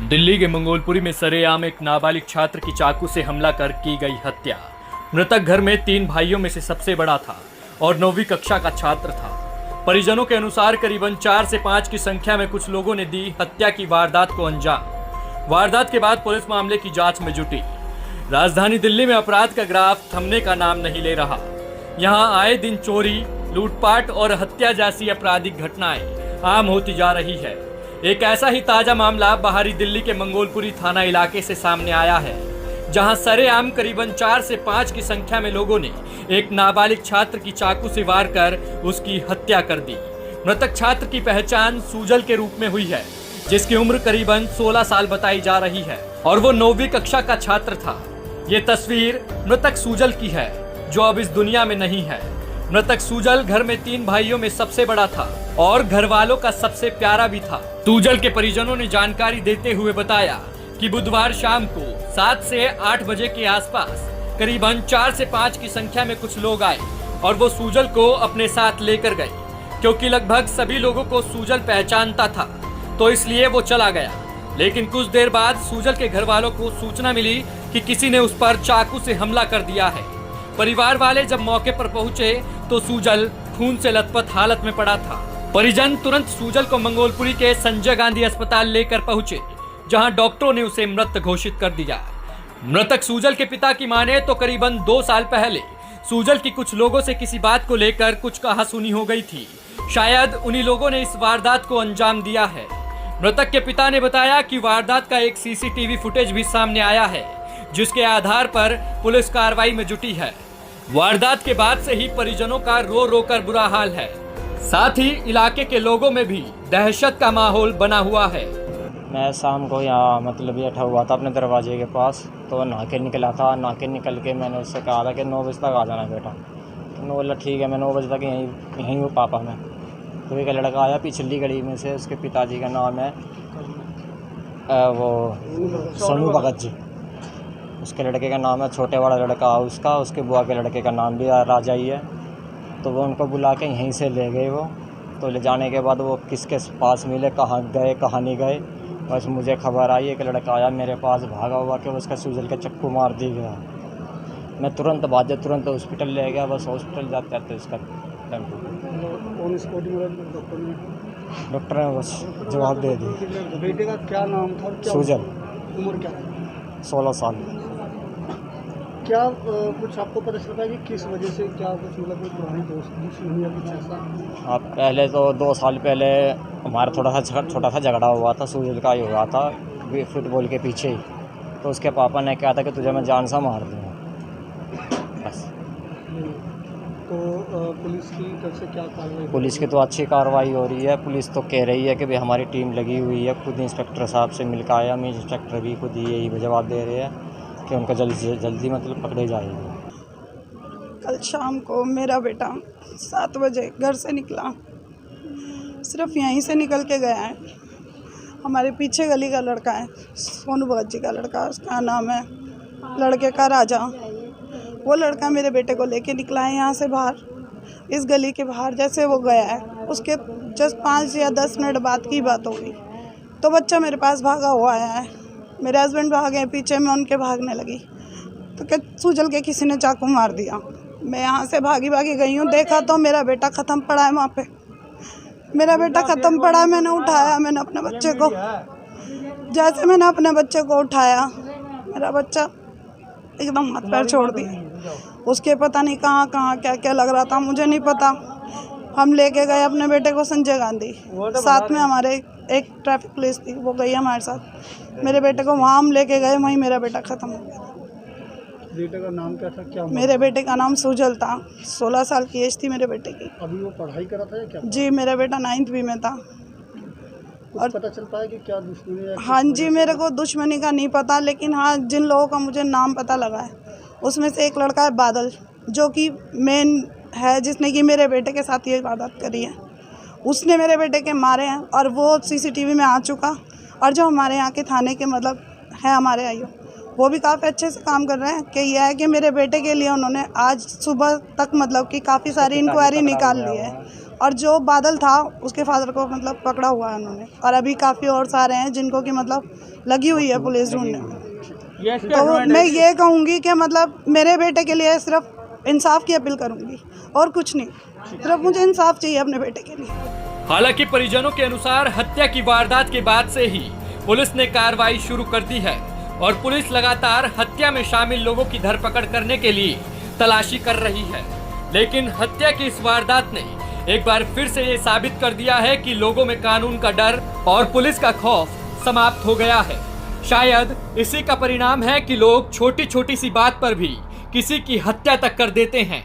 दिल्ली के मंगोलपुरी में सरेआम एक नाबालिग छात्र की चाकू से हमला कर की गई हत्या। मृतक घर में 3 भाइयों में से सबसे बड़ा था और 9वीं कक्षा का छात्र था। परिजनों के अनुसार करीबन 4 से 5 की संख्या में कुछ लोगों ने दी हत्या की वारदात को अंजाम। वारदात के बाद पुलिस मामले की जांच में जुटी। राजधानी दिल्ली में अपराध का ग्राफ थमने का नाम नहीं ले रहा। यहाँ आए दिन चोरी, लूटपाट और हत्या जैसी आपराधिक घटनाएं आम होती जा रही है। एक ऐसा ही ताजा मामला बाहरी दिल्ली के मंगोलपुरी थाना इलाके से सामने आया है, जहां सरेआम करीबन 4 से 5 की संख्या में लोगों ने एक नाबालिग छात्र की चाकू से वार कर उसकी हत्या कर दी। मृतक छात्र की पहचान सुजल के रूप में हुई है, जिसकी उम्र करीबन 16 साल बताई जा रही है और वो 9वीं कक्षा का छात्र था। ये तस्वीर मृतक सुजल की है, जो अब इस दुनिया में नहीं है। मृतक सुजल घर में 3 भाइयों में सबसे बड़ा था और घर वालों का सबसे प्यारा भी था। सुजल के परिजनों ने जानकारी देते हुए बताया कि बुधवार शाम को 7 से 8 बजे के आसपास करीबन 4 से 5 की संख्या में कुछ लोग आए और वो सुजल को अपने साथ लेकर गए। क्योंकि लगभग सभी लोगों को सुजल पहचानता था, तो इसलिए वो चला गया। लेकिन कुछ देर बाद सुजल के घर वालों को सूचना मिली कि किसी ने उस पर चाकू से हमला कर दिया है। परिवार वाले जब मौके पर पहुंचे तो सुजल खून से लथपथ हालत में पड़ा था। परिजन तुरंत सुजल को मंगोलपुरी के संजय गांधी अस्पताल लेकर पहुंचे, जहां डॉक्टरों ने उसे मृत घोषित कर दिया। मृतक सुजल के पिता की माने तो करीबन 2 साल पहले सुजल की कुछ लोगों से किसी बात को लेकर कुछ कहासुनी हो गई थी। शायद उन्हीं लोगों ने इस वारदात को अंजाम दिया है। मृतक के पिता ने बताया कि वारदात का एक सीसीटीवी फुटेज भी सामने आया है, जिसके आधार पर पुलिस कार्रवाई में जुटी है। वारदात के बाद से ही परिजनों का रो रो कर बुरा हाल है। साथ ही इलाके के लोगों में भी दहशत का माहौल बना हुआ है। मैं शाम को यहाँ बैठा हुआ था अपने दरवाजे के पास, तो नहा के निकला था। नहा के निकल के मैंने उससे कहा था कि 9 बजे तक आ जाना बेटा। तो मैं बोला ठीक है, मैं 9 बजे तक यहीं हूँ पापा में। तो एक लड़का आया पिछली गली में से, उसके पिताजी का नाम है वो सोनू भगत जी। उसके लड़के का नाम है, छोटे वाला लड़का उसका, उसके बुआ के लड़के का नाम भी राजा ही है। तो वो उनको बुला के यहीं से ले गए वो। तो ले जाने के बाद वो किसके पास मिले, कहाँ गए कहाँ नहीं गए, बस मुझे खबर आई है कि लड़का आया मेरे पास भागा हुआ कि उसका सुजल के चक्कू मार दी गया। मैं तुरंत हॉस्पिटल ले गया। बस हॉस्पिटल जाते जाते उसका डॉक्टर ने बस जवाब दे दिया। बेटे का क्या नाम था? सुजल। उम्र क्या? 16 साल। क्या कुछ आपको पता चलता है कि किस वजह से, क्या कुछ मतलब कोई पुरानी दुश्मनी या कुछ ऐसा? आप पहले तो 2 साल पहले हमारा छोटा सा झगड़ा हुआ था, सुजल का ही हुआ था फुटबॉल के पीछे ही। तो उसके पापा ने कहा था कि तुझे मैं जान सा मार दूँगा बस। तो पुलिस की तरफ से क्या कार्रवाई? पुलिस की तो अच्छी कार्रवाई हो रही है। पुलिस तो कह रही है कि भाई हमारी टीम लगी हुई है। खुद इंस्पेक्टर साहब से मिलकर आया, हम इंस्पेक्टर भी खुद यही जवाब दे रहे हैं कि उनको जल्दी मतलब पकड़े जाएंगे। कल शाम को मेरा बेटा 7 बजे घर से निकला, सिर्फ यहीं से निकल के गया है। हमारे पीछे गली का लड़का है, सोनू भगत जी का लड़का, उसका नाम है लड़के का राजा। वो लड़का मेरे बेटे को लेके निकला है यहाँ से बाहर, इस गली के बाहर। जैसे वो गया है, उसके जस्ट 5 या 10 मिनट बाद की बात होगी, तो बच्चा मेरे पास भागा हुआ आया है। मेरे हस्बैंड भागे पीछे, मैं उनके भागने लगी तो क्या सुजल के किसी ने चाकू मार दिया। मैं यहाँ से भागी गई हूँ, देखा तो मेरा बेटा ख़त्म पड़ा है वहाँ पे। मेरा बेटा ख़त्म पड़ा है। मैंने उठाया, मैंने अपने बच्चे को, जैसे मैंने अपने बच्चे को उठाया, मेरा बच्चा एकदम हाथ पैर छोड़ दिए। उसके पता नहीं कहाँ क्या लग रहा था, मुझे नहीं पता। हम लेके गए अपने बेटे को संजय गांधी, साथ में हमारे एक ट्रैफिक पुलिस थी, वो गई हमारे साथ। मेरे बेटे को वहाँ हम लेके गए, वहीं मेरा बेटा ख़त्म हो गया। बेटे का नाम क्या था? क्या मेरे बेटे का नाम सुजल था। 16 साल की एज थी मेरे बेटे की। अभी वो पढ़ाई कर रहा था या क्या? जी, मेरा बेटा 9वीं बी में था। और पता चल पाया कि क्या दुश्मनी है? हाँ जी, मेरे को दुश्मनी का नहीं पता, लेकिन हाँ जिन लोगों का मुझे नाम पता लगा है, उसमें से एक लड़का है बादल, जो कि मेन है, जिसने कि मेरे बेटे के साथ ये वारदात करी है। उसने मेरे बेटे के मारे हैं और वो सीसीटीवी में आ चुका। और जो हमारे यहाँ के थाने के मतलब है हमारे आईओ, वो भी काफ़ी अच्छे से काम कर रहे हैं। कि यह है कि मेरे बेटे के लिए उन्होंने आज सुबह तक मतलब कि काफ़ी सारी इंक्वायरी निकाल ली है और जो बादल था उसके फादर को मतलब पकड़ा हुआ है उन्होंने, और अभी काफ़ी और सारे हैं जिनको कि मतलब लगी हुई है पुलिस ढूंढने में। तो मैं ये कहूँगी कि मतलब मेरे बेटे के लिए सिर्फ इंसाफ की अपील करूँगी और कुछ नहीं, सिर्फ मुझे इंसाफ चाहिए अपने बेटे के लिए। हालांकि परिजनों के अनुसार हत्या की वारदात के बाद से ही पुलिस ने कार्रवाई शुरू कर दी है और पुलिस लगातार हत्या में शामिल लोगों की धरपकड़ करने के लिए तलाशी कर रही है। लेकिन हत्या की इस वारदात ने एक बार फिर से ये साबित कर दिया है कि लोगों में कानून का डर और पुलिस का खौफ समाप्त हो गया है। शायद इसी का परिणाम है कि लोग छोटी छोटी सी बात पर भी किसी की हत्या तक कर देते हैं।